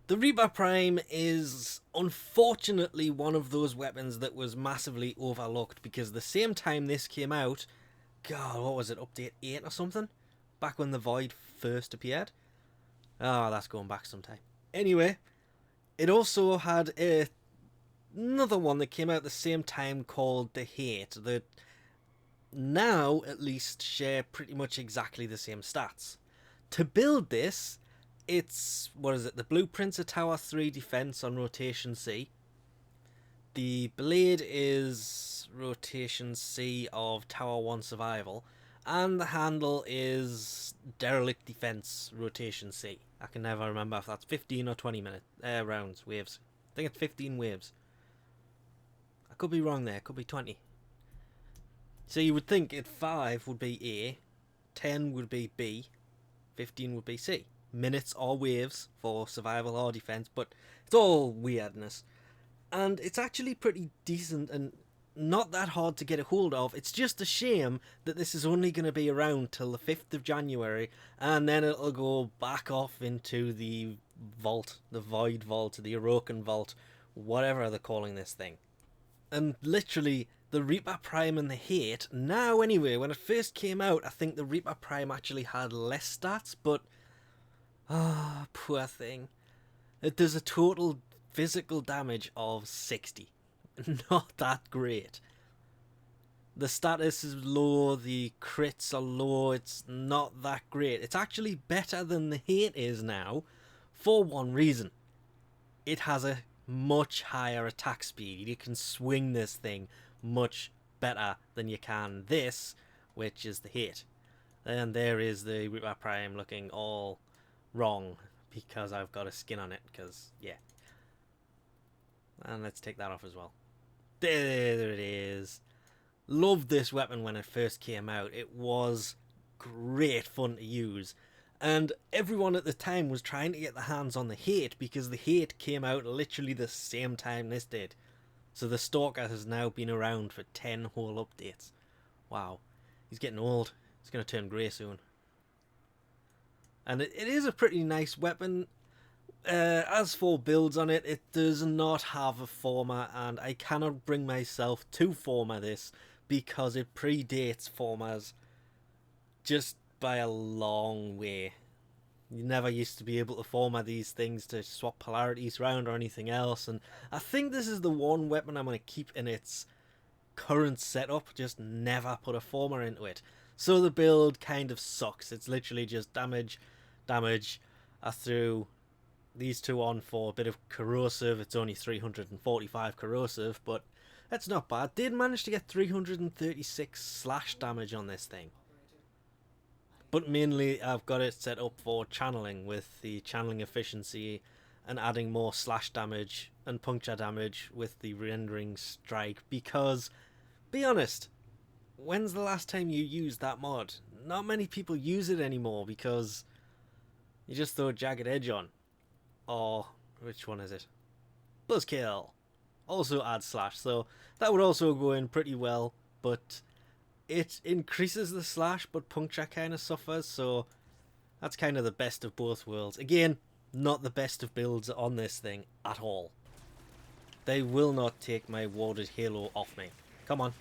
The Reaper Prime is unfortunately one of those weapons that was massively overlooked because the same time this came out, God, what was it, update 8 or something? Back when the Void first appeared? Oh, that's going back some time. Anyway, it also had another one that came out at the same time called the Hate that now at least share pretty much exactly the same stats. To build this, it's, what is it, the blueprint's a Tower 3 defense on rotation C. The blade is rotation C of Tower 1 survival. And the handle is Derelict defense rotation C. I can never remember if that's 15 or 20 minute rounds, waves. I think it's 15 waves. I could be wrong there, it could be 20. So you would think at 5 would be A, 10 would be B, 15 would be C. Minutes or waves for survival or defense, but it's all weirdness. And it's actually pretty decent and not that hard to get a hold of. It's just a shame that this is only going to be around till the 5th of January, and then it'll go back off into the vault, the Void Vault, the Orokin Vault, whatever they're calling this thing. And literally, the Reaper Prime and the Hate, now anyway, when it first came out, I think the Reaper Prime actually had less stats, but poor thing. It does a total physical damage of 60. Not that great. The status is low, the crits are low, it's not that great. It's actually better than the Hate is now, for one reason. It has a much higher attack speed. You can swing this thing much better than you can this, which is the Hate. And there is the Reaper Prime looking all wrong because I've got a skin on it, because yeah. And let's take that off as well. There it is. Loved this weapon when it first came out. It was great fun to use, and everyone at the time was trying to get their hands on the Hate because the Hate came out literally the same time this did. So the Stalker has now been around for 10 whole updates. Wow, he's getting old. He's going to turn grey soon. And it is a pretty nice weapon. As for builds on it, it does not have a former, and I cannot bring myself to former this because it predates formers just by a long way. You never used to be able to former these things to swap polarities around or anything else, and I think this is the one weapon I'm going to keep in its current setup, just never put a former into it. So the build kind of sucks. It's literally just damage. I threw these two on for a bit of corrosive. It's only 345 corrosive, but that's not bad. Did manage to get 336 slash damage on this thing. But mainly I've got it set up for channeling, with the channeling efficiency and adding more slash damage and puncture damage with the rendering strike, because, be honest, when's the last time you used that mod? Not many people use it anymore because you just throw Jagged Edge on. Or, which one is it? Buzzkill. Also adds slash, so that would also go in pretty well, but it increases the slash, but puncture kind of suffers, so that's kind of the best of both worlds. Again, not the best of builds on this thing at all. They will not take my warded halo off me. Come on,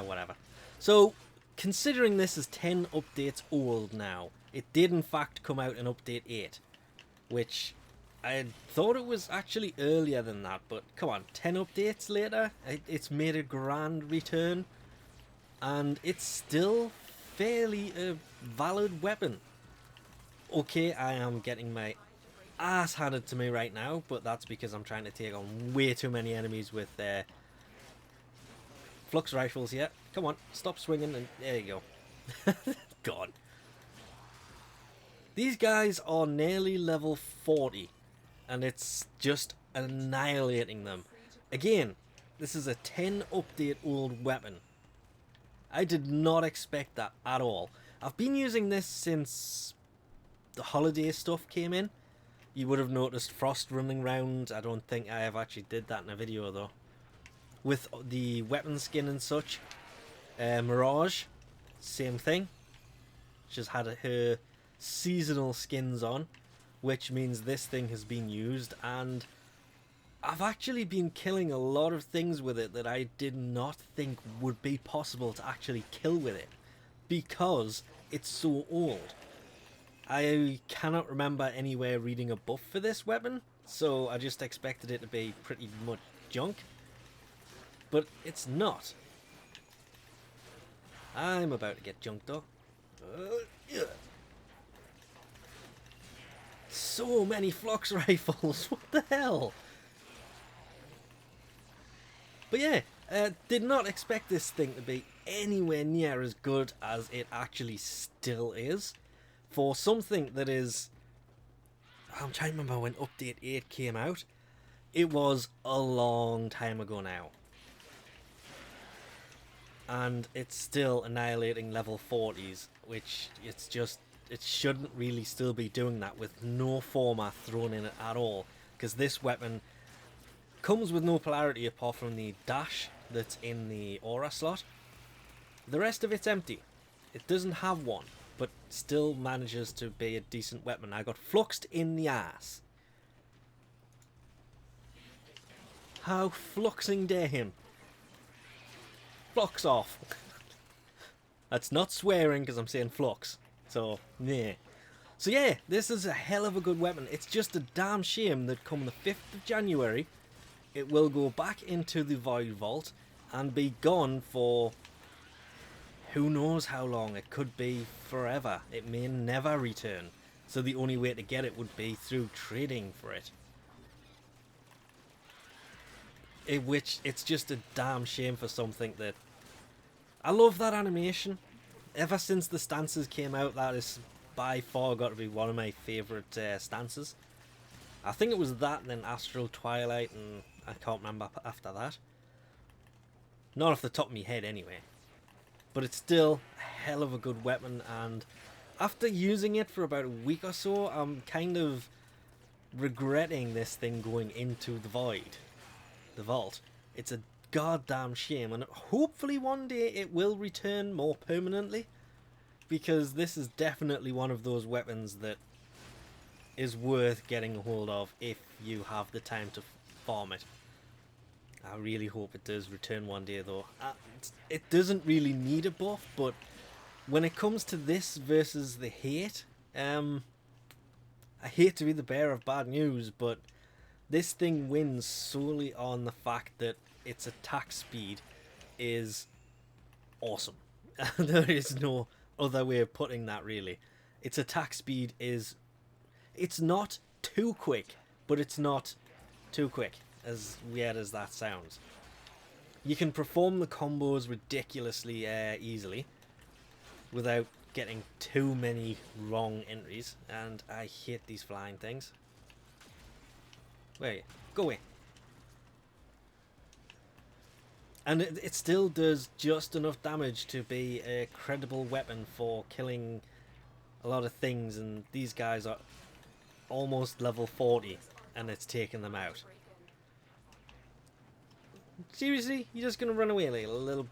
whatever. So, considering this is 10 updates old now, it did in fact come out in update 8, which I thought it was actually earlier than that, but come on, 10 updates later, it's made a grand return, and it's still fairly a valid weapon. Okay, I am getting my ass handed to me right now, but that's because I'm trying to take on way too many enemies with flux rifles here. Come on, stop swinging, and there you go. God. These guys are nearly level 40, and it's just annihilating them. Again, this is a 10 update old weapon. I did not expect that at all. I've been using this since the holiday stuff came in. You would have noticed Frost running around. I don't think I ever actually did that in a video though. With the weapon skin and such. Mirage, same thing. She's had her seasonal skins on. which means this thing has been used, and I've actually been killing a lot of things with it that I did not think would be possible to actually kill with it, because it's so old. I cannot remember anywhere reading a buff for this weapon, so I just expected it to be pretty much junk. But it's not. I'm about to get junked though. Yeah. So many flux rifles, what the hell? But yeah, did not expect this thing to be anywhere near as good as it actually still is. For something that is... I'm trying to remember when Update 8 came out. It was a long time ago now. And it's still annihilating level 40s, which it's just... It shouldn't really still be doing that with no format thrown in it at all. Because this weapon comes with no polarity apart from the dash that's in the aura slot. The rest of it's empty. It doesn't have one, but still manages to be a decent weapon. I got fluxed in the ass. How fluxing dare him? Flux off. That's not swearing because I'm saying flux. So, yeah. So yeah, this is a hell of a good weapon. It's just a damn shame that come the 5th of January, it will go back into the Void Vault and be gone for who knows how long. It could be forever. It may never return. So the only way to get it would be through trading for it. Which, it's just a damn shame for something that... I love that animation. Ever since the stances came out, that is by far got to be one of my favourite stances. I think it was that and then Astral Twilight, and I can't remember after that. Not off the top of my head anyway. But it's still a hell of a good weapon, and after using it for about a week or so, I'm kind of regretting this thing going into the void. The vault. It's a goddamn shame, and hopefully one day it will return more permanently, because this is definitely one of those weapons that is worth getting a hold of if you have the time to farm it. I really hope it does return one day though. It doesn't really need a buff, but when it comes to this versus the hate, I hate to be the bearer of bad news, but this thing wins solely on the fact that its attack speed is awesome. There is no other way of putting that really. Its attack speed is... It's not too quick, but it's not too quick, as weird as that sounds. You can perform the combos ridiculously easily without getting too many wrong entries, and I hate these flying things. Where are you? Go away. And it still does just enough damage to be a credible weapon for killing a lot of things, and these guys are almost level 40 and it's taking them out. Seriously? You're just gonna run away like a little...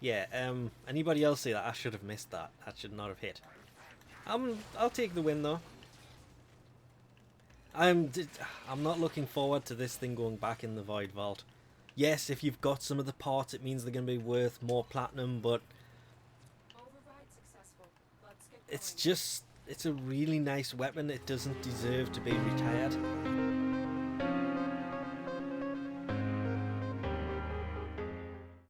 Yeah, anybody else say that? I should have missed that. That should not have hit. I'll take the win though. I'm not looking forward to this thing going back in the Void Vault. Yes, if you've got some of the parts, it means they're going to be worth more platinum, but it's a really nice weapon. It doesn't deserve to be retired.